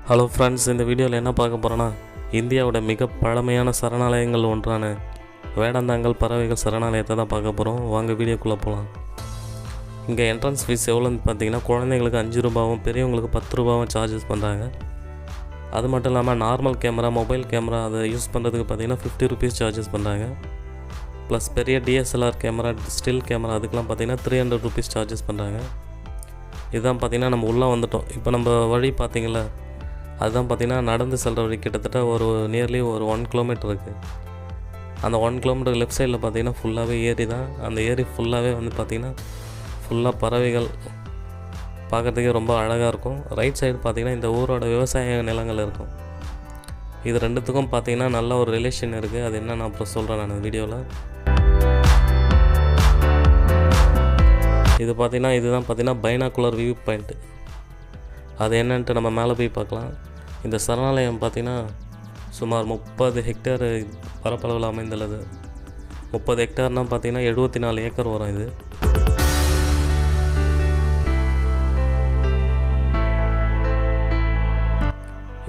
Hello friends, இந்த வீடியோவில் என்ன பார்க்க போகிறோன்னா, இந்தியாவோட மிக பழமையான சரணாலயங்கள் ஒன்றான வேடந்தாங்கல் பறவைகள் சரணாலயத்தை தான் பார்க்க போகிறோம். வாங்க வீடியோக்குள்ளே போகலாம். இங்கே என்ட்ரன்ஸ் ஃபீஸ் எவ்வளோன்னு பார்த்தீங்கன்னா, குழந்தைங்களுக்கு 5 ரூபாவும் பெரியவங்களுக்கு 10 ரூபாவும் சார்ஜஸ் பண்ணுறாங்க. அது மட்டும் இல்லாமல் நார்மல் கேமரா, மொபைல் கேமரா அதை யூஸ் பண்ணுறதுக்கு பார்த்தீங்கன்னா 50 ருபீஸ் சார்ஜஸ் பண்ணுறாங்க. ப்ளஸ் பெரிய டிஎஸ்எல்ஆர் கேமரா, ஸ்டில் கேமரா அதுக்கெலாம் பார்த்தீங்கன்னா 300 ருபீஸ் சார்ஜஸ் பண்ணுறாங்க. இதுதான் பார்த்திங்கன்னா நம்ம உள்ளே வந்துட்டோம். இப்போ நம்ம வழி பார்த்திங்களா, அதுதான் பார்த்திங்கன்னா நடந்து செல்கிற வழி. கிட்டத்தட்ட நியர்லி ஒரு 1 கிலோமீட்டர் இருக்குது. அந்த 1 கிலோமீட்டர் லெஃப்ட் சைடில் பார்த்திங்கன்னா ஃபுல்லாகவே ஏரி தான். அந்த ஏரி ஃபுல்லாகவே வந்து பார்த்திங்கன்னா ஃபுல்லாக பறவைகள் பார்க்குறதுக்கே ரொம்ப அழகாக இருக்கும். ரைட் சைடு பார்த்திங்கன்னா இந்த ஊரோட விவசாய நிலங்கள் இருக்கும். இது ரெண்டுத்துக்கும் பார்த்திங்கன்னா நல்ல ஒரு ரிலேஷன் இருக்குது. அது என்ன நான் அப்புறம் சொல்கிறேன் நான் வீடியோவில். இது பார்த்திங்கன்னா இதுதான் பார்த்திங்கன்னா பைனாகுலர் வியூ பாயிண்ட்டு. அது என்னன்ட்டு நம்ம மேலே போய் பார்க்கலாம். இந்த சரணாலயம் பார்த்திங்கன்னா சுமார் 30 ஹெக்டேர் பரப்பளவில் அமைந்துள்ளது. 30 ஹெக்டேர்னால் பார்த்திங்கன்னா 74 ஏக்கர் வரும்.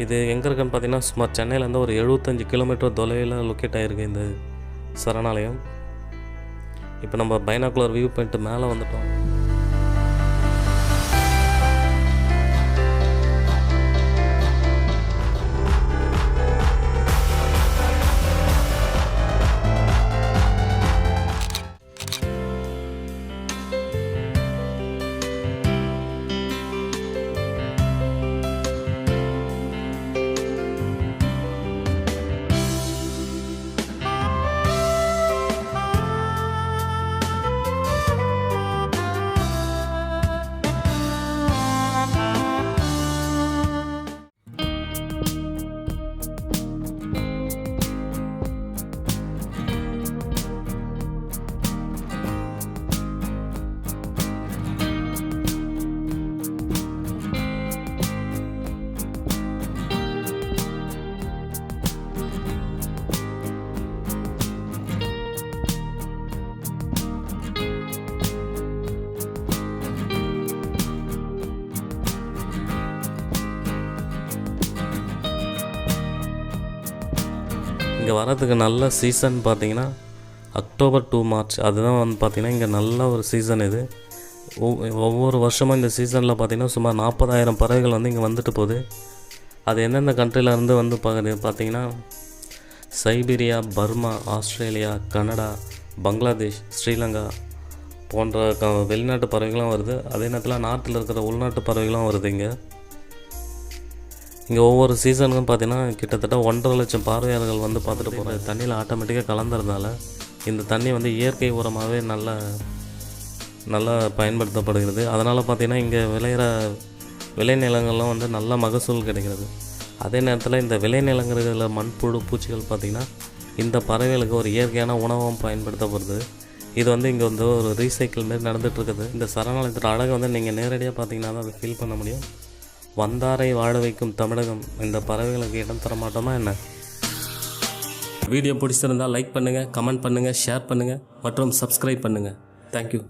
இது எங்கே இருக்குன்னு பார்த்திங்கன்னா சுமார் சென்னையிலேருந்து ஒரு 75 கிலோமீட்டர் தொலைவில் லொக்கேட் ஆகிருக்கு இந்த சரணாலயம். இப்போ நம்ம பைனாகுலர் வியூ பாயிண்ட்டு மேலே வந்துட்டோம். இங்கே வரதுக்கு நல்ல சீசன் பார்த்திங்கன்னா அக்டோபர் to மார்ச். அதுதான் வந்து பார்த்திங்கன்னா இங்கே நல்ல ஒரு சீசன். இது ஒவ்வொரு வருஷமும் இந்த சீசனில் பார்த்திங்கன்னா சுமார் 40,000 பறவைகள் வந்து இங்கே வந்துட்டு போகுது. அது எந்தெந்த கண்ட்ரிலேருந்து வந்து பார்த்திங்கன்னா Siberia, Burma, Australia, Canada, Bangladesh, Sri Lanka போன்ற வெளிநாட்டு பறவைகளும் வருது. அதே நேரத்தில் நாட்டில் இருக்கிற உள்நாட்டு பறவைகளும் வருது. இங்கே ஒவ்வொரு சீசனுக்கும் பார்த்திங்கன்னா கிட்டத்தட்ட 1.5 லட்சம் பார்வையாளர்கள் வந்து பார்த்துட்டு போகிறாங்க. தண்ணியில் ஆட்டோமேட்டிக்காக கலந்துறதுனால இந்த தண்ணி வந்து இயற்கை உரமாகவே நல்லா பயன்படுத்தப்படுகிறது. அதனால் பார்த்திங்கன்னா இங்கே விளையிற விளைநிலங்கள்லாம் வந்து நல்ல மகசூல் கிடைக்கிறது. அதே நேரத்தில் இந்த விளைநிலங்களில் மண்புழு, பூச்சிகள் பார்த்திங்கன்னா இந்த பறவைகளுக்கு ஒரு இயற்கையான உணவும் பயன்படுத்தப்படுது. இது வந்து இங்கே வந்து ஒரு ரீசைக்கிள் மாரி நடந்துகிட்ருக்குது. இந்த சரணாலயத்தோட அழகை வந்து நீங்கள் நேரடியாக பார்த்திங்கன்னா தான் அதை ஃபீல் பண்ண முடியும். வந்தாரை வாழ வைக்கும் தமிழகம். இந்த பறவைகளுக்கு இடம் தர மாட்டோமா என்ன? வீடியோ பிடிச்சிருந்தால் லைக் பண்ணுங்கள், கமெண்ட் பண்ணுங்கள், ஷேர் பண்ணுங்கள் மற்றும் சப்ஸ்கிரைப் பண்ணுங்கள். தேங்க்யூ.